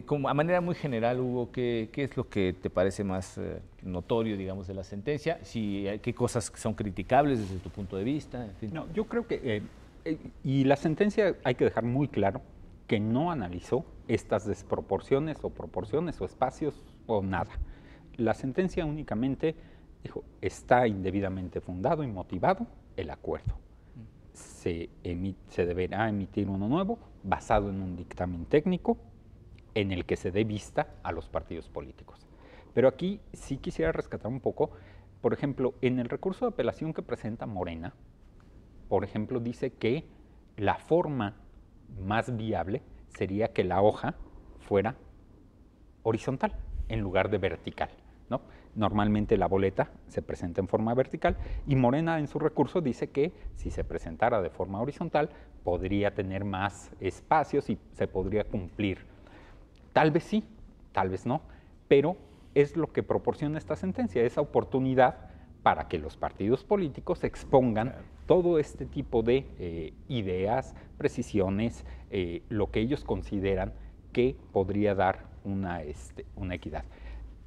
Como a manera muy general, Hugo, ¿qué es lo que te parece más notorio, digamos, de la sentencia? ¿Qué cosas son criticables desde tu punto de vista? En fin. No, yo creo que Y la sentencia hay que dejar muy claro que no analizó estas desproporciones o proporciones o espacios o nada. La sentencia únicamente dijo, está indebidamente fundado y motivado el acuerdo. Se deberá emitir uno nuevo basado en un dictamen técnico en el que se dé vista a los partidos políticos. Pero aquí sí quisiera rescatar un poco, por ejemplo, en el recurso de apelación que presenta Morena, por ejemplo, dice que la forma más viable sería que la hoja fuera horizontal en lugar de vertical, ¿no? Normalmente la boleta se presenta en forma vertical y Morena en su recurso dice que si se presentara de forma horizontal podría tener más espacios y se podría cumplir. Tal vez sí, tal vez no, pero es lo que proporciona esta sentencia, esa oportunidad para que los partidos políticos expongan todo este tipo de ideas, precisiones, lo que ellos consideran que podría dar una equidad.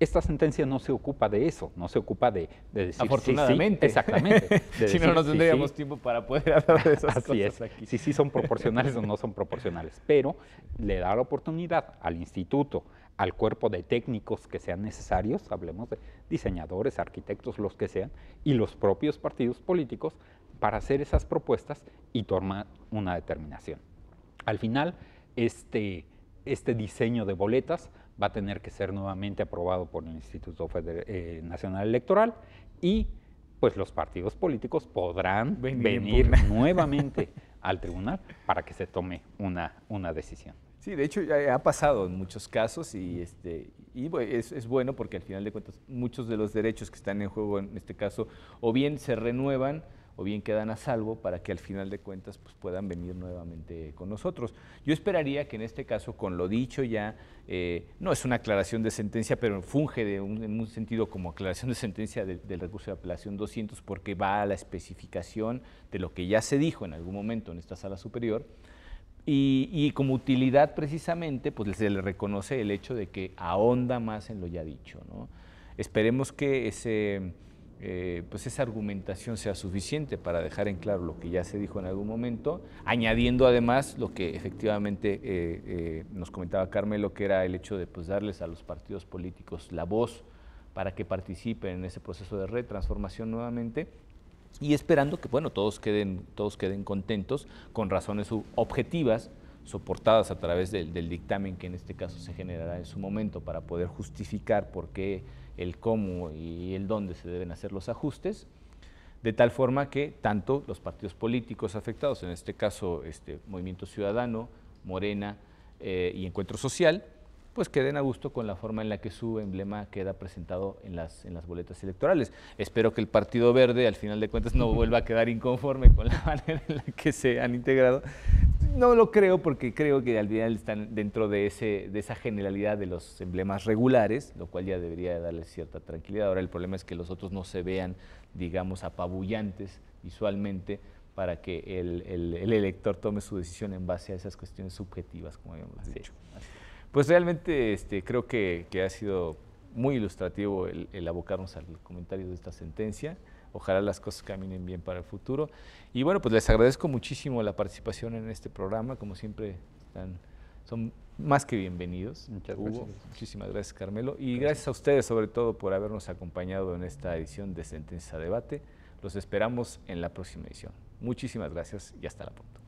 Esta sentencia no se ocupa de eso, no se ocupa de decir afortunadamente. sí, exactamente. Si no, no tendríamos tiempo para poder hablar de esas cosas aquí. Si son proporcionales o no son proporcionales, pero le da la oportunidad al instituto, al cuerpo de técnicos que sean necesarios, hablemos de diseñadores, arquitectos, los que sean, y los propios partidos políticos para hacer esas propuestas y tomar una determinación. Al final, este diseño de boletas va a tener que ser nuevamente aprobado por el Instituto Nacional Electoral y pues los partidos políticos podrán venir nuevamente al tribunal para que se tome una decisión. Sí, de hecho ya ha pasado en muchos casos y es bueno porque al final de cuentas muchos de los derechos que están en juego en este caso o bien se renuevan o bien quedan a salvo para que al final de cuentas pues, puedan venir nuevamente con nosotros. Yo esperaría que en este caso, con lo dicho ya, no es una aclaración de sentencia, pero funge en un sentido como aclaración de sentencia del recurso de apelación 200 porque va a la especificación de lo que ya se dijo en algún momento en esta sala superior y como utilidad precisamente pues se le reconoce el hecho de que ahonda más en lo ya dicho, ¿no? Esperemos que esa argumentación sea suficiente para dejar en claro lo que ya se dijo en algún momento, añadiendo además lo que efectivamente nos comentaba Carmelo, que era el hecho de pues, darles a los partidos políticos la voz para que participen en ese proceso de retransformación nuevamente y esperando que bueno, todos queden contentos con razones objetivas soportadas a través del dictamen que en este caso se generará en su momento para poder justificar por qué, el cómo y el dónde se deben hacer los ajustes, de tal forma que tanto los partidos políticos afectados, en este caso Movimiento Ciudadano, Morena y Encuentro Social, pues queden a gusto con la forma en la que su emblema queda presentado en las boletas electorales. Espero que el Partido Verde, al final de cuentas, no vuelva a quedar inconforme con la manera en la que se han integrado. No lo creo porque creo que al final están dentro de esa generalidad de los emblemas regulares, lo cual ya debería darles cierta tranquilidad. Ahora el problema es que los otros no se vean, digamos, apabullantes visualmente para que el elector tome su decisión en base a esas cuestiones subjetivas, como habíamos dicho. Pues realmente creo que ha sido muy ilustrativo el abocarnos al comentario de esta sentencia. Ojalá las cosas caminen bien para el futuro. Y bueno, pues les agradezco muchísimo la participación en este programa. Como siempre, son más que bienvenidos. Muchas gracias. Muchísimas gracias, Carmelo. Y gracias a ustedes, sobre todo, por habernos acompañado en esta edición de Sentencia a Debate. Los esperamos en la próxima edición. Muchísimas gracias y hasta la pronto.